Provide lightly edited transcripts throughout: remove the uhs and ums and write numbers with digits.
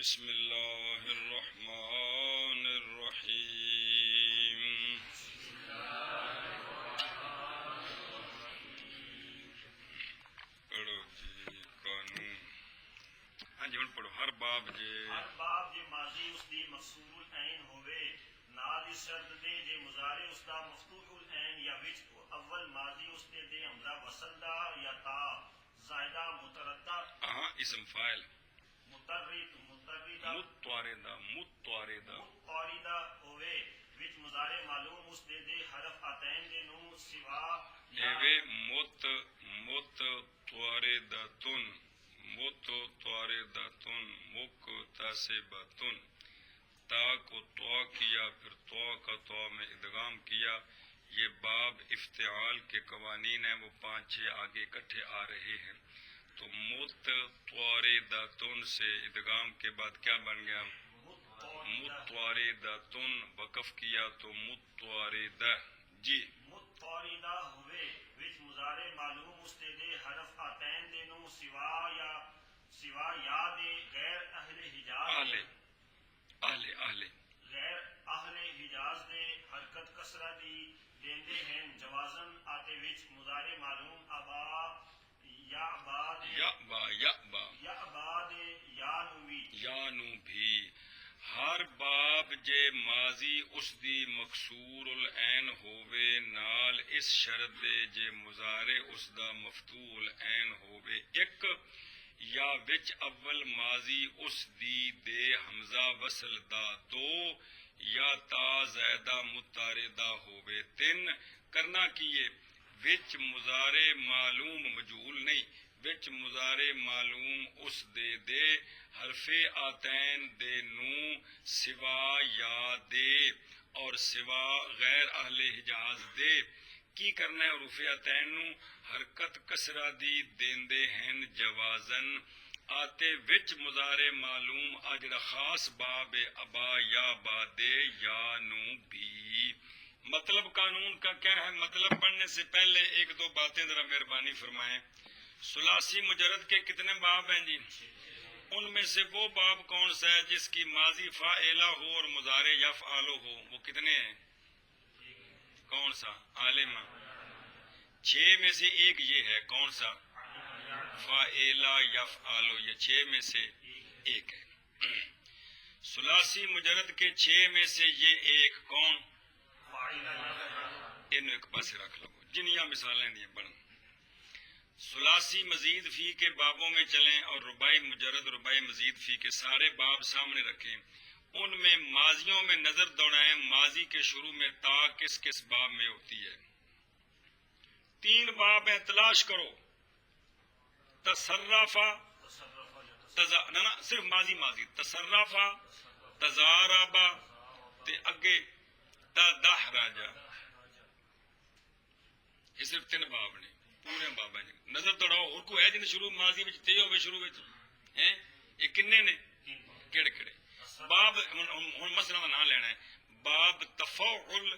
بسم اللہ الرحمن الرحیم پڑھو جی قانون ہاں جی ہن پڑھو ہر باب جے ماضی اس دی مقصور العین ہوئے نال اس شرط دے جے مضارع اس دا مفتوح العین یا وچ اول ماضی اس دے حمزہ وصل دا یا تا زائدہ متردہ ہاں اسم فاعل متواردہ ہوئے وچ مضارع معلوم اس دے حرف عطین دے نو سوا ایوے متواردتن مکتسبتن تا کو تو کیا پھر تو کا تو میں ادغام کیا. یہ باب افتعال کے قوانین ہیں، وہ 5-6 آگے اکٹھے آ رہے ہیں. تو متواردتن سے ادغام کے بعد کیا بن گیا؟ متواردتن. وقف کیا تو متواردہ. جی متواردہ ہوئے وچ مضارع معلوم اس دے حرف عطین دے نو سوا یا دے غیر اہل حجاز غیر اہل حجاز دے حرکت کسرہ دی دیندے ہیں جوازن آتے وچ مضارع معلوم ابا یا بعد یا نو بھی. ہر باب جے ماضی اس دی مکسور العین ہووے نال اس شرط دے جے مضارع اس دا مفتوح العین ہووے. ایک یا وچ اول ماضی اس دی دے حمزہ وصل دا. دو یا تا زائدہ متاردہ ہووے. تین کرنا کیے وچ مضارع معلوم مجہول نہیں، وچ مضارع معلوم اس دے حرف آتین دے نو سوا یا دے اور سوا غیر اہل حجاز دے. کی کرنا ہے؟ حروف آتین نو حرکت کسرہ دی دیندے ہیں جوازن آتے وچ مضارع معلوم اجڑا خاص باب ابا یا با دے یا نو بھی. مطلب قانون کا کیا ہے؟ مطلب پڑھنے سے پہلے ایک دو باتیں ذرا مہربانی فرمائیں. ثلاثی مجرد کے کتنے باب ہیں جی؟ ان میں سے وہ باب کون سا ہے جس کی ماضی فاعلہ ہو اور مضارع یفعل ہو؟ وہ کتنے ہیں؟ کون سا؟ عالم. 6 میں سے ایک یہ ہے. کون سا؟ فاعلہ یفعل. یہ 6 میں سے ایک ہے. ثلاثی مجرد کے 6 میں سے یہ ایک کون؟ انہوں ایک پاس رکھ لو. جنیاں مثالیں دیں بڑھیں. ثلاثی مزید فی کے بابوں میں چلیں اور رباعی مجرد رباعی مزید فی کے سارے باب سامنے رکھیں. ان میں ماضیوں میں نظر دوڑائیں. ماضی کے شروع میں تا کس کس باب میں ہوتی ہے؟ 3 باب ہیں، تلاش کرو. تصرفا نا صرف ماضی تصرفا تزاربا تے اگے تدحرجا. یہ صرف 3 باب نے، پورے باب ہیں. نظر دوڑاؤ اور کوئی ہے جن شروع ماضی وچ تے ہوے شروع وچ ہیں؟ یہ کنے نے؟ کیڑے باب؟ ہن مسئلہ دا نام لینا ہے. باب تفاعل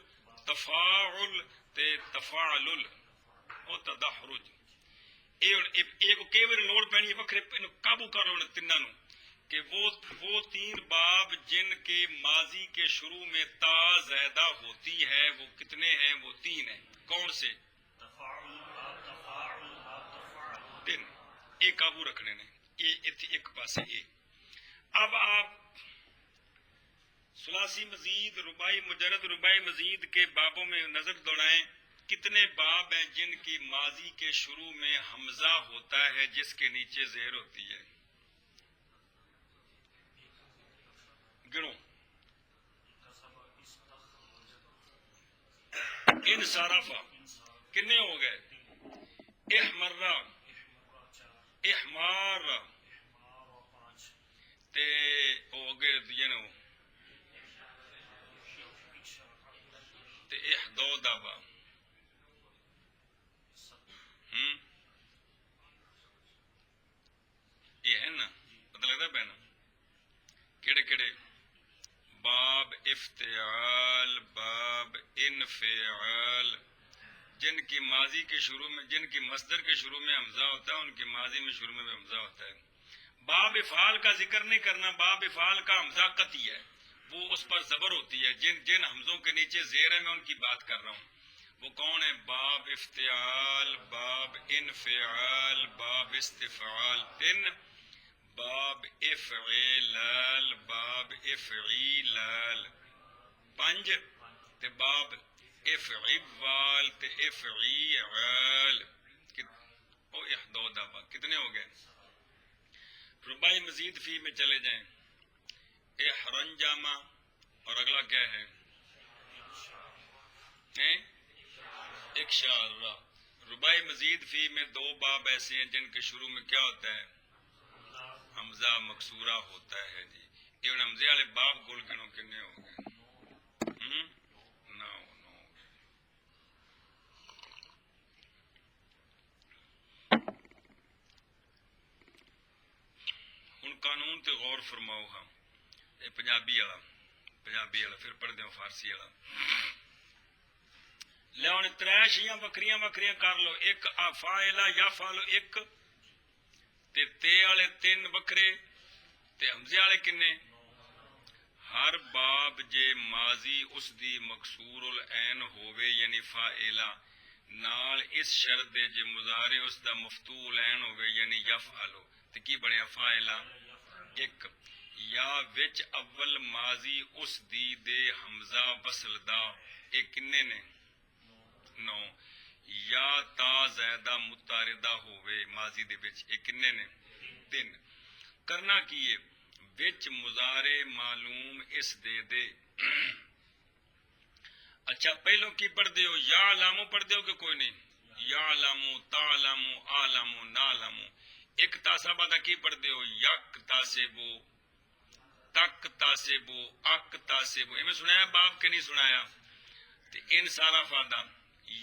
تے تفاعل او تدحرج. ایک کئی بار لوڑ پینی ہے وکھرے قابو کر لو تینوں نو کہ وہ 3 باب جن کے ماضی کے شروع میں تا زیادہ ہوتی ہے وہ کتنے ہیں؟ وہ 3 ہیں. کون سے؟ 3. ایک قابو رکھنے نے. ایک پاس ہے. اب آپ ثلاثی مزید رباعی مجرد رباعی مزید کے بابوں میں نظر دوڑائیں. کتنے باب ہیں جن کی ماضی کے شروع میں حمزہ ہوتا ہے جس کے نیچے زیر ہوتی ہے؟ گنو. انصرفا کتنے ہو گئے؟ احمرا احمار تے ہو گئے دینو تے احدودابا. یہ ہے نا؟ پتہ لگتا ہے بہنا کیڑے باب افتعال باب انفعال جن کی ماضی کے شروع میں، جن کی مصدر کے شروع میں حمزہ ہوتا ہے ان کی ماضی میں شروع میں بھی حمزہ ہوتا ہے. باب افعال کا ذکر نہیں کرنا. باب افعال کا حمزہ قطعی ہے, وہ اس پر زبر ہوتی ہے. جن حمزوں کے نیچے زیر ہے میں ان کی بات کر رہا ہوں. وہ کون ہے؟ باب افتعال, باب انفعال, باب استفعال 3, باب افعلال, باب افعیلال 5, تے باب افعوال تے افعیعال. او احدود آباد کتنے ہو گئے؟ رباعی مزید فی میں چلے جائیں. احرنجامہ اور اگلا کیا ہے؟ اکشارہ. رباعی مزید فی میں 2 باب ایسے ہیں جن کے شروع میں کیا ہوتا ہے؟ حمزہ مکسورہ ہوتا ہے. جی یہ حمزے والے باب گول گنو کتنے ہو گئے؟ 9. ہن قانون تے غور فرماؤ. ہاں یہ پنجابی والا پھر پڑھ دیو فارسی والا. لے ہن 3 شیاں وکھریاں کر لو. ایک افاعلا یفعل 1 تے تے والے 3 وکھرے تے حمزے والے کنے؟ ہر باب جے ماضی اس دی مکسور العین ہووے یعنی فاعلا نال اس شرط دے جے مضارع اس دا مفتوح العین ہووے یعنی یفعلو تے کی بنیا؟ فاعلا 1. یا وچ اول ماضی اس دی دے حمزہ وصل دا اے کنے نے؟ 9. یا تا زیدہ متعارضہ ہووے ماضی دے وچ اے کنے نے؟ 3. کرنا کیے؟ وچ مضارع معلوم اس دے اچھا پہلو کی پڑھ دیو؟ یا علامو پڑھ دیو کہ کوئی نہیں؟ یا علامو تعلمو عالمو نالمو. ایک تاسبہ دا کی پڑھ دیو؟ یک تاسبو تک تاسبو اک تاسبو. میں سنایا باب کے نہیں سنایا؟ تے ان سارا فادہ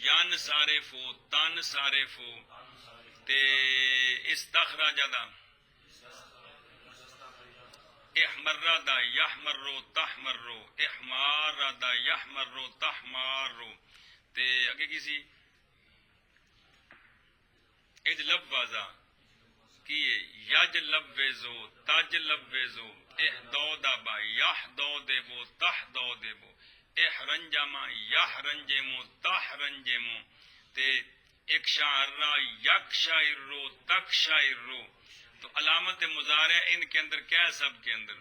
ین صارفو تن صارفو تے استخراج دا احمر دا یحمرو تحمرو احمار دا یحمرو تحمارو تے اگے کسی اجلبوزا کیے یج لبوزو تج لبوزو احدودبا یحدودبو تحدودبو احرنجما یحرنجمو تحرنجمو تے ایک شاعرہ یک شاعرو تک شاعرو. تو علامت مضارع ان کے اندر کیا ہے؟ سب کے اندر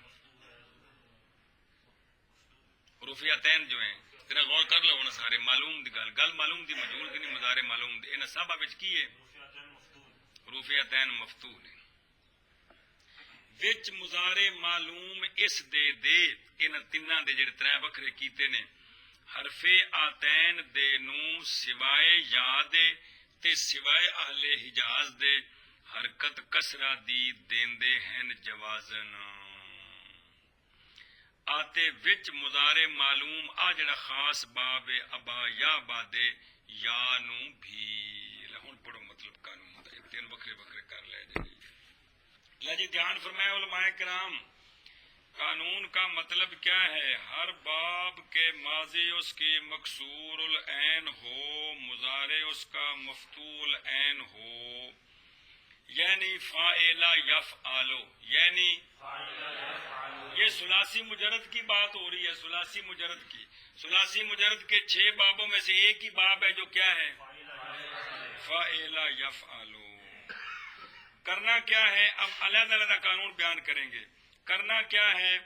حروفیتین جو ہیں. تیرا غور کر لو نا سارے معلوم دی گل معلوم دی مجہول دی نہیں مضارع معلوم دی. ان سب وچ کی ہے؟ حروفیتین مفتوح نے. وچ مضارع معلوم اس دے ان تیناں دے جڑے 3 وکھرے کیتے نے حرف آتین دے نو سوائے یا دے تے سوائے اہل حجاز دے حرکت کسرہ دی دیندے ہیں جوازن. آتے وچ مضارع معلوم آ جڑا خاص باب ابا یا بادے یا نو بھی. ہن پڑھو مطلب قانون دا 3 وکھرے کر لے جی دھیان فرمائے علماء کرام. قانون کا مطلب کیا ہے؟ ہر باب کے ماضی اس کی مکسور العین ہو مضارع اس کا مفتوح العین ہو یعنی فاعلا یفعلو یعنی یہ ثلاثی مجرد کی بات ہو رہی ہے. ثلاثی مجرد کی. ثلاثی مجرد کے 6 بابوں میں سے ایک ہی باب ہے جو کیا ہے؟ فاعلا یفعلو. کرنا کیا ہے؟ اب علیحدہ علیحدہ قانون بیان کریں گے. کرنا کیا ہے؟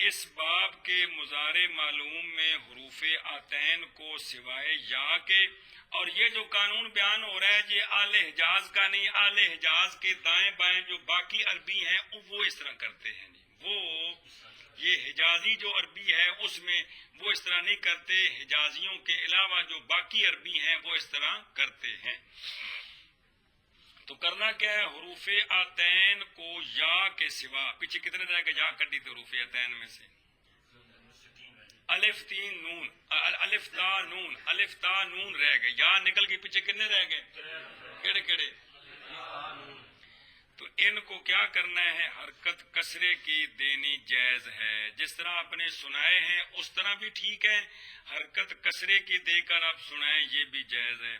اس باب کے مضارع معلوم میں حروف آتین کو سوائے یا کے، اور یہ جو قانون بیان ہو رہا ہے یہ اہل حجاز کا نہیں، اہل حجاز کے دائیں بائیں جو باقی عربی ہیں وہ اس طرح کرتے ہیں. وہ یہ حجازی جو عربی ہے اس میں وہ اس طرح نہیں کرتے، حجازیوں کے علاوہ جو باقی عربی ہیں وہ اس طرح کرتے ہیں. تو کرنا کیا ہے؟ حروف آتین کو یا کے سوا، پیچھے کتنے رہ گئے یا کٹی تھے حروف آتین میں سے؟ الف تین نون، الف تا نون، الف تا نون رہ گئے. یا نکل کے پیچھے کتنے رہ گئے؟ کیڑے کیڑے؟ تو ان کو کیا کرنا ہے؟ حرکت کسرے کی دینی جائز ہے. جس طرح آپ نے سنائے ہیں اس طرح بھی ٹھیک ہے، حرکت کسرے کی دے کر آپ سنائیں یہ بھی جائز ہے.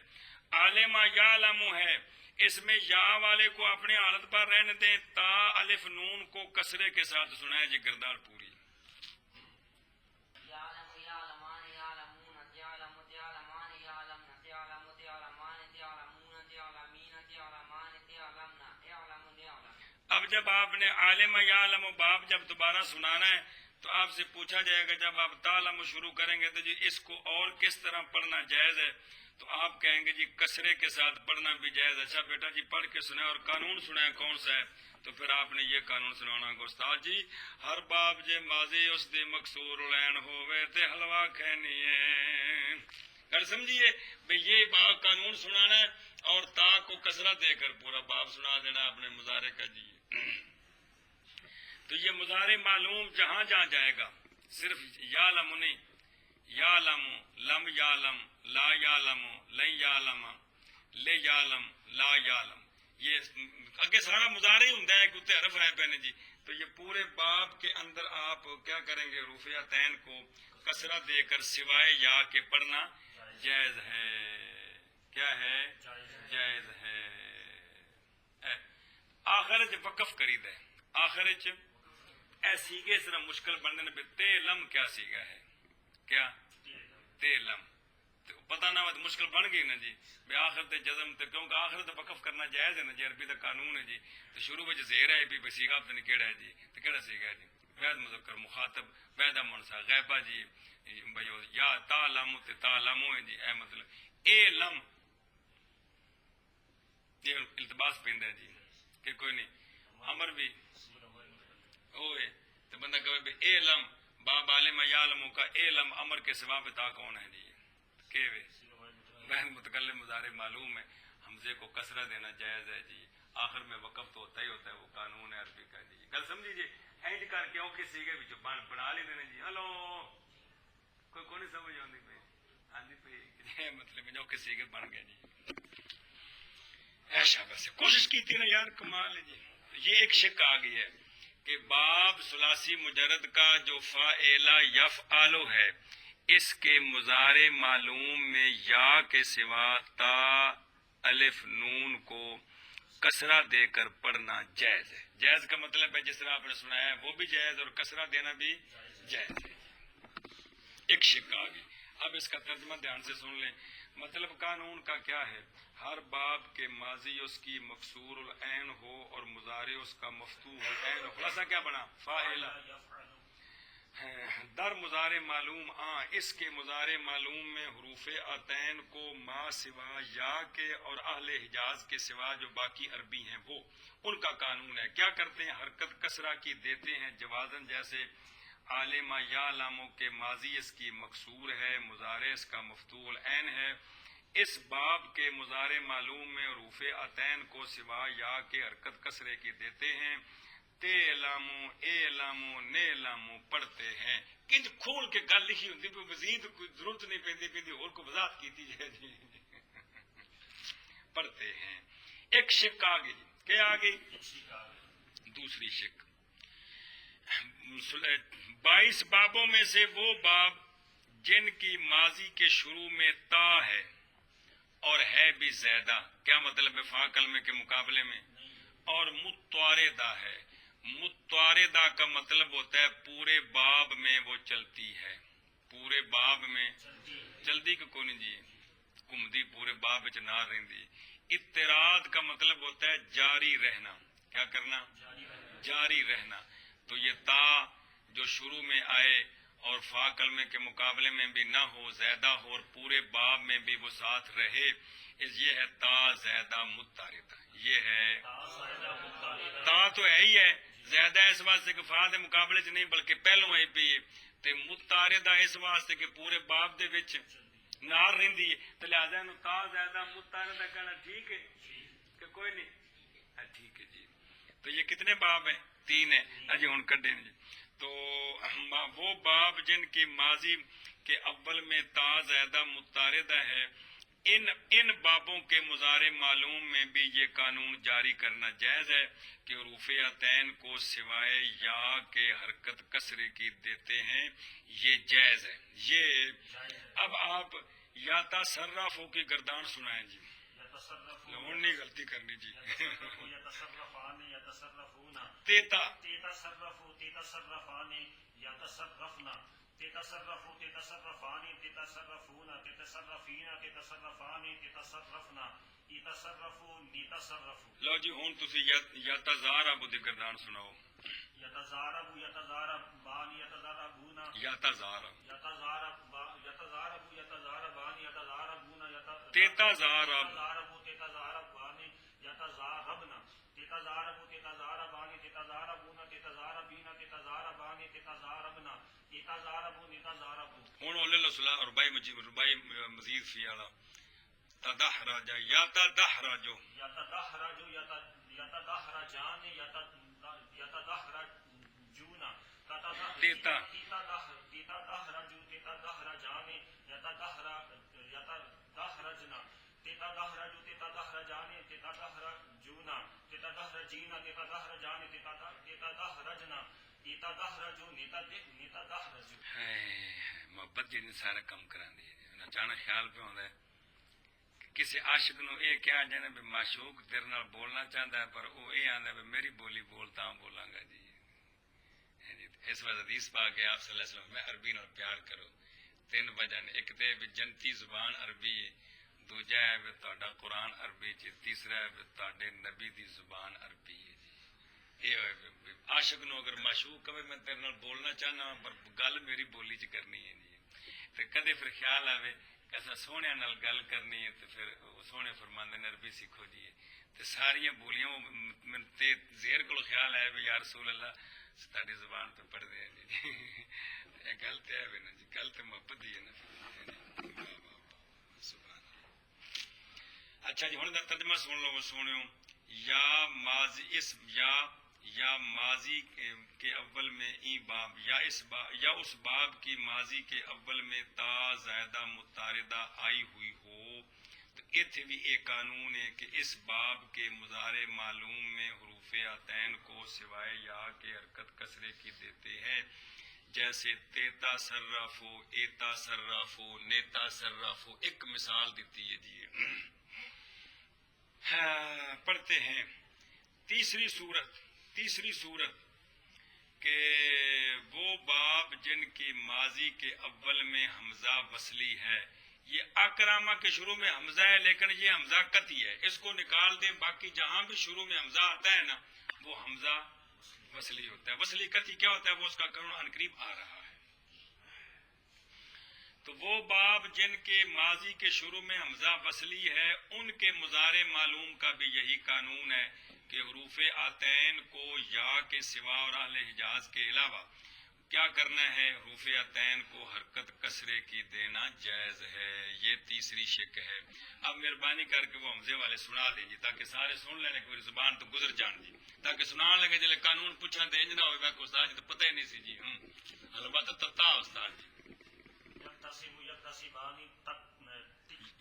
عالمہ یعلم ہے، اس میں یا والے کو اپنے حالت پر رہنے دیں، تا الف نون کو کسرے کے ساتھ سنائیں جی، گردان پوری۔ اب جب آپ نے عالم یعلم باب جب دوبارہ سنانا ہے تو آپ سے پوچھا جائے گا، جب آپ تعلم شروع کریں گے تو جی اس کو اور کس طرح پڑھنا جائز ہے، تو آپ کہیں گے جی کسرے کے ساتھ پڑھنا بھی جائز ہے۔ اچھا بیٹا جی پڑھ کے سنائیں، اور قانون سنائیں کون سا ہے، تو پھر آپ نے یہ قانون سنانا کہ استاد جی ہر باب جے ماضی اس دی مکسور العین ہووے تے حلوا کھینی ہے۔ گل سمجھیے بھئی یہ باب قانون سنانا ہے، اور تا کو کسرہ دے کر پورا باب سنا دینا اپنے مضارع کا جی۔ تو یہ مضارع معلوم جہاں جہاں جائے گا، صرف یعلم نہیں، یعلم، لم یعلم، لا یعلم، لن یعلم، لے یعلم، لا یعلم، یہ اگے سارا مضارع ہی ہوندا ہے کہ اتنے حرف رہ پے نے جی۔ تو یہ پورے باب کے اندر آپ کیا کریں گے، حروف عین کو کسرہ دے کر سوائے یا کے پڑھنا جائز ہے۔ کیا ہے؟ جائز ہے۔ آخر چ وقف کرید ہے، آخر چ اے سیگے سر مشکل بننے نے، تے لم کیا سیگا ہے؟ کیا تے لم، پتہ نہ ہو تو مشکل بن گئی نا جی، بے آخر تے جزم تے، کیونکہ آخر تے وقف کرنا جائز ہے نا جی، عربی دا قانون ہے جی۔ تو شروع وچ زیر ہے بھی سیگا پتہ نہیں کیڑا ہے جی، تے کیڑا سیگا ہے جی، واحد مذکر مخاطب، واحدہ منصا غائبہ جی، بھئی یا تا لم تے تا لم ہے جی، اے مطلب اے لم، یہ التباس پیندا ہے جی کہ کوئی نہیں، امر بھی ہوئے تو بندہ کہے اے لم باب عالم یعلم کا اے لم، امر کے سوا بتا کون ہے جی، کہ بہن متکلم مضارع معلوم ہے، حمزے کو کسرہ دینا جائز ہے جی، آخر میں وقف تو ہوتا ہی ہوتا ہے، وہ قانون ہے عربی کا جی۔ گل سمجھیے اینج کر کے اوکھے سیگے وچ بنا لیندے نے جی۔ ہلو کوئی کو نہیں سمجھ آندی پئی؟ آندی پئی مطلب اوکھے سیگے بن گئے جی۔ ایشا بس کوشش کی تھی نا یار، کمال ہے جی۔ یہ ایک شک آ گئی ہے کہ باب ثلاثی مجرد کا جو فاعلہ یفعلو ہے، اس کے مضارع معلوم میں یا کے سوا تا الف نون کو کسرہ دے کر پڑھنا جائز ہے۔ جائز کا مطلب ہے جس طرح آپ نے سنایا ہے وہ بھی جائز، اور کسرہ دینا بھی جائز ہے۔ ایک شک آ گئی، اب اس کا ترجمہ دھیان سے سن لیں۔ مطلب قانون کا کیا ہے، ہر باب کے ماضی اس کی مکسور العین ہو اور مضارع اس کا مفتوح العین ہو، خلاصہ کیا بنا، فاعلہ در مضارع معلوم اس کے مضارع معلوم میں حروف عطین کو ما سوا یا کے اور اہل حجاز کے سوا جو باقی عربی ہیں وہ ان کا قانون ہے۔ کیا کرتے ہیں، حرکت کسرہ کی دیتے ہیں جوازن، جیسے عالم یعلم کے ماضی اس کی مکسور ہے، مضارع اس کا مفتوح العین ہے۔ اس باب کے مضارع معلوم میں حروف عطین کو سوا یا کے حرکت کسرے کی دیتے ہیں، تے لامو اے لامو نے لامو پڑھتے ہیں۔ کنج کھول کے گل لکھی ہوتی پہ، مزید کوئی ضرورت نہیں پیندی اور کو وضاحت کیتی جائے جی، پڑھتے ہیں۔ ایک شک آ گئی، کیا آ گئی؟ دوسری شک، 22 بابوں میں سے وہ باب جن کی ماضی کے شروع میں تا ہے اور ہے بھی زیادہ، کیا مطلب ہے، فا کلمے کے مقابلے میں، اور متواردہ ہے۔ متواردہ کا مطلب ہوتا ہے پورے باب میں وہ چلتی ہے، پورے باب میں چلتی کہ کوئی نہیں جی، گھومتی پورے باب وچ نہ رہندی۔ اضطراد کا مطلب ہوتا ہے جاری رہنا، کیا کرنا، جاری رہنا۔ تو یہ تا جو شروع میں آئے اور فا کلمے کے مقابلے میں بھی نہ ہو، زیادہ ہو، اور پورے باب میں بھی وہ ساتھ رہے، یہ ہے تا زیادہ متعارضہ۔ یہ ہے تا تو ہے ہی ہے، زیادہ اس واسطے کہ فا دے مقابلے چ نہیں بلکہ پہلوں آئی پئی ہے، تے متعارضہ اس واسطے کہ پورے باب دے وچ نال رہندی ہے، تے لہذا انہوں تا زیادہ متعارضہ کہنا ٹھیک ہے کہ کوئی نہیں؟ ٹھیک ہے جی۔ تو یہ کتنے باب ہیں؟ 3 ہیں۔ اجی ہن کڈے جی۔ تو وہ باب جن کی ماضی کے اول میں تا زیادہ متعارضہ ہے، ان بابوں کے مضارع معلوم میں بھی یہ قانون جاری کرنا جائز ہے کہ حروف عطین کو سوائے یا کے حرکت کسرے کی دیتے ہیں، یہ جائز ہے۔ یہ اب آپ یا تصرف ہو کی گردان سنائیں جی، نہیں غلطی کرنی جی. يتصرفان يتصرفون تیتا تتصرفوا تتصرفان يتصرفن تتصرفوا تتصرفان تتصرفون تتصرفين تتصرفان تتصرفن يتصرفوا يتصرفوا. لو جی ہوں تسی یا تزارب دی گردان سناؤ. يتزارب يتزاربان يتزاربون یا تزارب يتزارب يتزارب يتزاربان يتزاربون تیتا زارب يتزارب تتزاربان يتزاربن تتزارب تتزاربان تتزاربون تتزاربين تتزاربان تتزاربن يتزاربون يتزاربون. ہوں اولے لسلا ربائی مزید فی والا تدحرج یا تدحرج يتدحرج يتدحرجان يتدحرجون تیتا تتدحرج تتدحرجان يتدحرجن تتدحرج تتدحرجان تتدحرجون تتدحرجين تتدحرجان تتدحرجن يتدحرجون يتدحرجون. محبت جی سارا کم کرا دی اچانک خیال پہ آتا ہے کسی عاشق نو یہ کہا جائے بھی معشوق تیرے نال بولنا چاہتا ہے پر وہ یہ آتا ہے بھی میری بولی بولتا ہوں بولاں گا جی. اس وقت حدیث پا کے آپ صلی اللہ علیہ وسلم میں عربی نال پیار کرو. تین وجہ نے ایک تے بھی جنتی زبان عربی ہے, دوجا ہے بھی تہاڈا قرآن عربی چ, تیسرا ہے بھی تہاڈے نبی دی زبان عربی ہے جی. یہ ہوئے بھی عاشق نو اگر معشوق کہے میں تیرے نال بولنا چاہنا پر گل میری بولی چ کرنی ہے جی, تے کدے پھر خیال آوے کیسا سونے نال گل کرنی ہے تو پھر سونے فرماندے نے عربی سیکھو جی. تے ساری بولیاں تے زہر کو خیال آیا بھی یا رسول اللہ ساری زبان پہ پڑھ دیں جی. یہ گل تو ہے نا جی, گل تو محبت دی ہے نا. سبحان اللہ. اچھا جی ہوں ترجمہ سن لو سنو. یا ماضی اس یا ماضی کے اول میں ای باب یا اس باب کی ماضی کے اول میں تا زائدہ متعارضہ آئی ہوئی ہو تو اتنے بھی ایک قانون ہے کہ اس باب کے مضارع معلوم میں حروف عطین کو سوائے یا کے حرکت کسرے کی دیتے ہیں, جیسے تیتا صرفو ایتا صرفو نیتا صرفو. ایک مثال دیتی ہے جی. پڑھتے ہیں تیسری صورت کہ وہ باب جن کی ماضی کے اول میں حمزہ وصلی ہے. یہ اکرامہ کے شروع میں حمزہ ہے لیکن یہ حمزہ قطعی ہے, اس کو نکال دیں. باقی جہاں بھی شروع میں حمزہ آتا ہے نا وہ حمزہ وصلی ہوتا ہے. وصلی قطعی کیا ہوتا ہے وہ اس کا قانون عن قریب آ رہا ہے. تو وہ باب جن کے ماضی کے شروع میں حمزہ وصلی ہے ان کے مضارع معلوم کا بھی یہی قانون ہے کہ حروف عطین کو یا کے سوا اور اہل حجاز کے علاوہ کیا کرنا ہے, حروف عطین کو حرکت کسرے کی دینا جائز ہے. یہ تیسری شک ہے. اب مہربانی کر کے وہ حمزے والے سنا دیں جی تاکہ سارے سن لیں کہ میری زبان تو گزر جان جی, تاکہ سنا لگے جلے قانون پوچھا تو انج نہ ہوئے میں کو استاد جی تو پتہ ہی نہیں سی جی. البتہ تتا استاد جی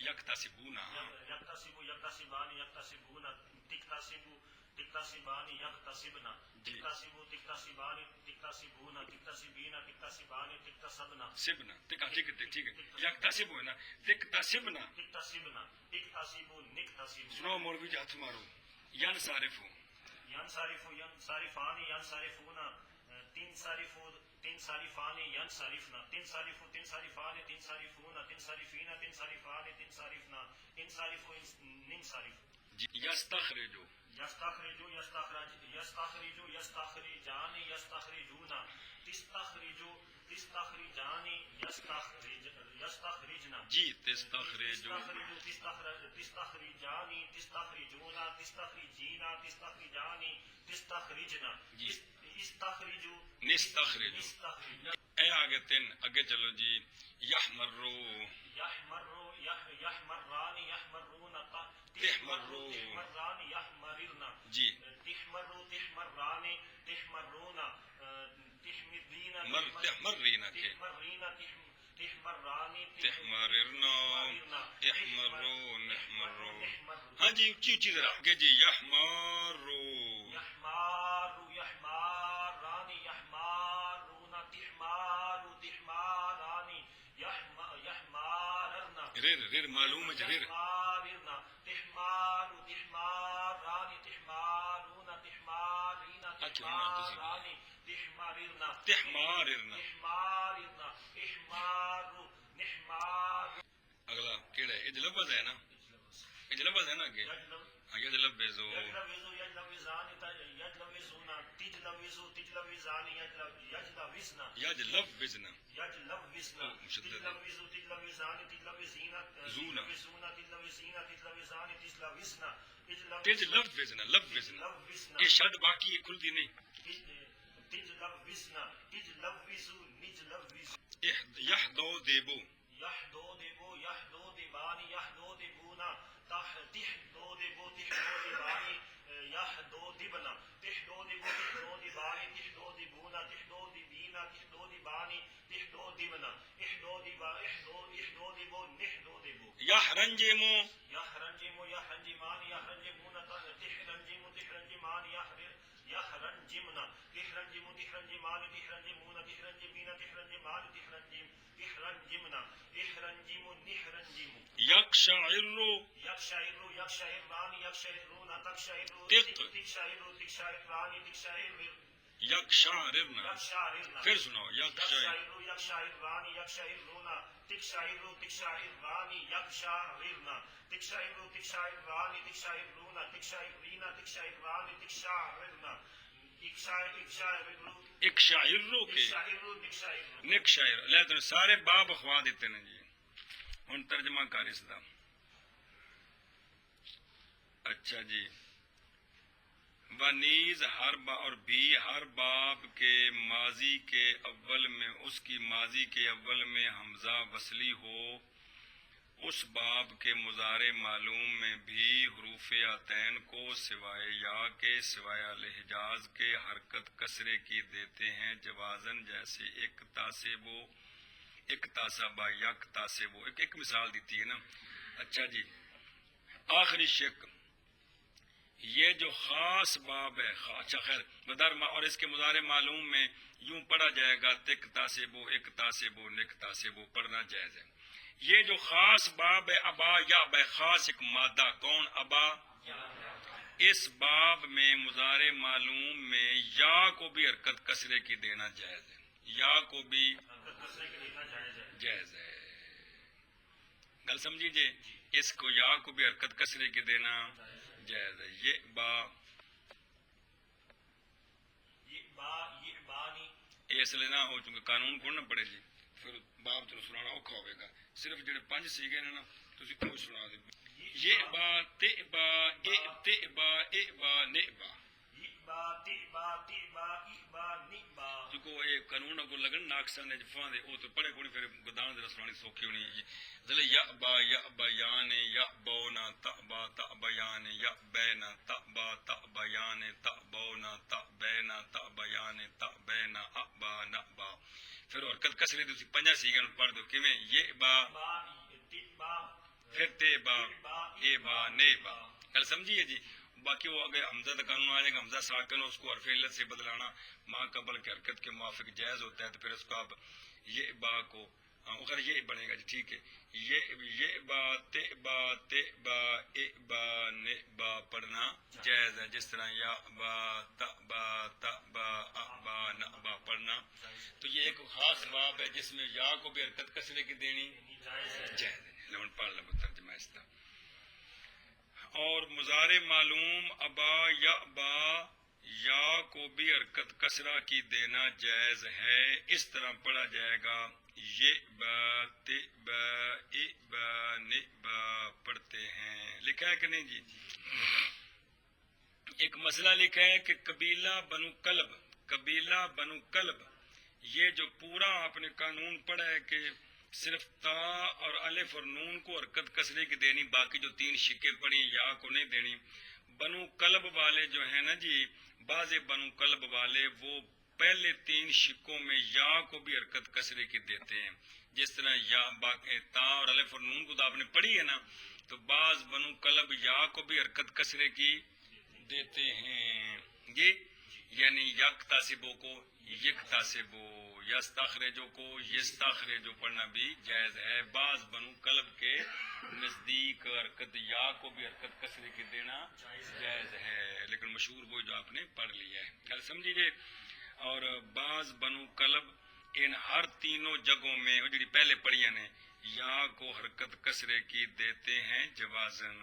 یکتسبون تکتسبان یکتسبن تکتسبو تکتسبان تکتسبون تکتسبین تکتسبان تکتسبنا سبنا ٹھیک ہے یکتسب ہے نا تکتسبنا تکتسبو نکتسبو. سنو مولوی جی ہاتھ مارو. ینصرفو ینصرفان ینصرفون تنصرفان ینصرفنا تنصرفان تنصرفون تنصرفین تنصرفان تنصرفنا تنصرفو ننصرف. یستخرجو یستخرجان یستخرجون تستخرجان یستخرجنا جی تستخرجو تستخرجان تستخرجون تستخرجین تستخرجان تستخرجنا استخرجو نستخرجو. اے آگے تین اگے چلو جی. یحمران یحمرون تحمرو تحمران یحمررن جی تحمران تحمرون تحمرین تحمرین کے تحمران تحمررنا تحمرو نحمرو. ہاں جی اونچی ذرا آگے جی. یحمرو یحماران یحمارون تحمارو تحماران یحماررن ریر معلوم ہے ریر تحماررن تحمارو احماررنا. احماررنا احمار نحمار. اگلا کیڑا ہے؟ یہ لفظ ہے نا، یہ لفظ ہے نا کہ یجلبزو. یجلوزو یجلوزان یجلوزون تجلوزو تجلوزان یجلوزنا یجلبزنا یجلوزنا مشدد. تجلوزو تجلوزان تجلوزین زونا. تجلوزون تجلوزین تجلوزان تجلوزنا تجلبزنا لبزنا. تجلوزنا یہ شد باقی ہے، کھلتی نہیں. تجلوزنا تجلوزو نجلوز. یحدو دیبو. یحدو دیبو یحدو دیبانی یحدو دیبونا تحدو دیبو تحدو دیبانی یحدو دیبنا تحدو دیبو تحدو دیبانی تحدو دیبونا تحدو دیبینا تحدو دیبانی تحدو دیبنا احدو دیبا احدو دیبو نحدو دیبو. یحرنجمو. یحرنجمو یحرنجمان یحرنجمونا تحرنجمو تحرنجمان یحرنجمنا تحرنجمو تحرنجمان تحرنجمونا تحرنجمینا تحرنجمان تحرنجمنا احرنجمو نحرنجمو. یقشعرو. یکشعرو یکشعران یکشعرونا تکشعرو تقت. تکشعرو تکشعرانی تکشعر یقشعررنا. یکشعرنا. پھر سنو یقشعر. یکشعرو یکشعرانی یکشعرونا تکشعرو تکشعرانی یکشعرنا تکشعرو تکشعرانی تکشعرونا تکشعرینا تکشعرانی تکشعرنا اکشعرو کے نک شاعر لے تو سارے باب اخوا دیتے ہیں جی. ہن ترجمہ کر اس دا. اچھا جی. ونیز ہر اور بھی ہر باب کے ماضی کے اول میں اس کی ماضی کے اول میں حمزہ وصلی ہو، اس باب کے مضارع معلوم میں بھی حروف عطین کو سوائے یا کے سوائے لحجاز کے حرکت کسرے کی دیتے ہیں جوازن، جیسے ایک تاسبو ایک تاسبا یک تاسبو. ایک مثال دیتی ہے نا. اچھا جی. آخری شک یہ جو خاص باب ہے. اچھا خیر بدر اور اس کے مضارع معلوم میں یوں پڑھا جائے گا تک تاسبو ایک تاسبو نک تاسبو، پڑھنا جائز ہے. یہ جو خاص باب ہے ابا یا بے خاص ایک مادہ کون ابا، اس باب میں مضارع معلوم میں یا کو بھی حرکت کسرے کی دینا جائز ہے. یا کو بھی جائز ہے. گل سمجھیجئے، اس کو یا کو بھی حرکت کسرے کی دینا جائز ہے. یہ اس لیے نہ ہو چونکہ قانون کو نہ پڑے جی، پھر باب تو سنانا اوکھا ہوئے گا. صرف جڑے 5 سیگے نے نا تسی کوئی سنا دے. یہ با تے با اے تے با اے با نے با جو کو یہ قانون کو لگن ناقصان جفاں دے او تو پڑھے کوئی پھر گدان دے سنانی سوکھی ہونی جی. ذل یا با یان یا بونا تا بیان یا بینا تا بیان تا بونا تا بینا تا بیان تا بینا ابا نا با. پھر حرکت کسرے دی 5 سیگے پڑھ دو کیویں یہ با پھر تے با اے با نے با. گل سمجھیے جی. باقی وہ اگر حمزہ کا قانون آ جائے گا حمزہ ساکن اس کو حرف علت سے بدلانا ماں قبل کی حرکت کے موافق جائز ہوتا ہے، تو پھر اس کو اب یہ با کو اگر یہ بنے گا جی ٹھیک ہے. یہ با تے با اے با نے با پڑھنا جائز ہے، جس طرح یا با تا با ا با نا با پڑھنا. تو یہ ایک خاص باب ہے جس میں یا کو بھی حرکت کسرے کی دینی جائز ہے. لون پڑھ لو ترجمہ اس کا. اور مضارع معلوم ابا یا با یا کو بھی حرکت کسرہ کی دینا جائز ہے. اس طرح پڑھا جائے گا یہ با تے با اے با نے با پڑھتے ہیں. لکھا ہے کہ نہیں جی؟ ایک مسئلہ لکھا ہے کہ قبیلہ بنو کلب یہ جو پورا آپ نے قانون پڑھا ہے کہ صرف تا اور الف اور نون کو حرکت کسرے کی دینی، باقی جو 3 شکے پڑھی یا کو نہیں دینی. بنو کلب والے جو ہیں نا جی، بعض بنو کلب والے وہ پہلے 3 شکوں میں یا کو بھی حرکت کسرے کی دیتے ہیں، جس طرح یا باقی تا اور الف اور نون کو تو آپ نے پڑھی ہے نا. تو بعض بنو کلب یا کو بھی حرکت کسرے کی دیتے ہیں جی. یعنی یک تاسبو کو یک تاسبو، یستخرجو کو یستخرجو پڑھنا بھی جائز ہے. بعض بنو کلب کے نزدیک حرکت یا کو بھی حرکت کسرے کی دینا جائز ہے، لیکن مشہور وہ جو آپ نے پڑھ لیا ہے. کل سمجھیے. اور بعض بنو کلب ان ہر تینوں جگہوں میں وہ جڑی پہلے پڑھیاں نے یا کو حرکت کسرے کی دیتے ہیں جوازن.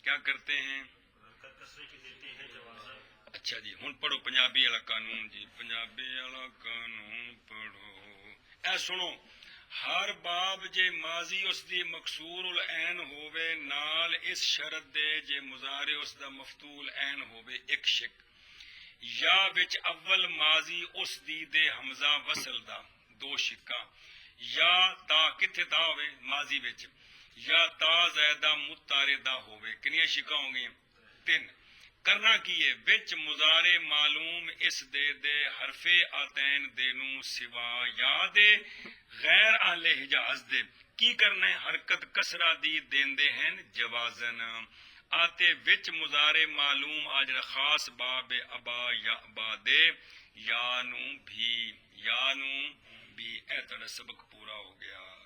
کیا کرتے ہیں؟ حرکت کسرے کی دیتے ہیں جوازن. اچھا جی ہن پڑھو پنجابی والا قانون. جی پنجابی والا قانون پڑھو. اے سنو، ہر باب جے ماضی اس دی مکسور العین ہووے نال اس شرط دے جے مضارع اس دا مفتول عین ہووے ایک شک، یا وچ اول ماضی اس دی دے حمزہ وصل دا دو شکا، یا تا کتھے تا ہوئے ماضی وچ، یا تا زائدہ متعارضہ ہوئے. کنیاں شکا ہوں گی؟ تین. کرنا کی ہے وچ مضارع معلوم اس دے حرف آتین دے نو سوا یا دے غیر اہل حجاز دے کی کرنا ہے؟ حرکت کسرہ دی دیندے ہیں جوازن. آتے وچ مضارع معلوم آجر خاص باب ابا یا ابا دے یا نو بھی اے تڑا سبق پورا ہو گیا.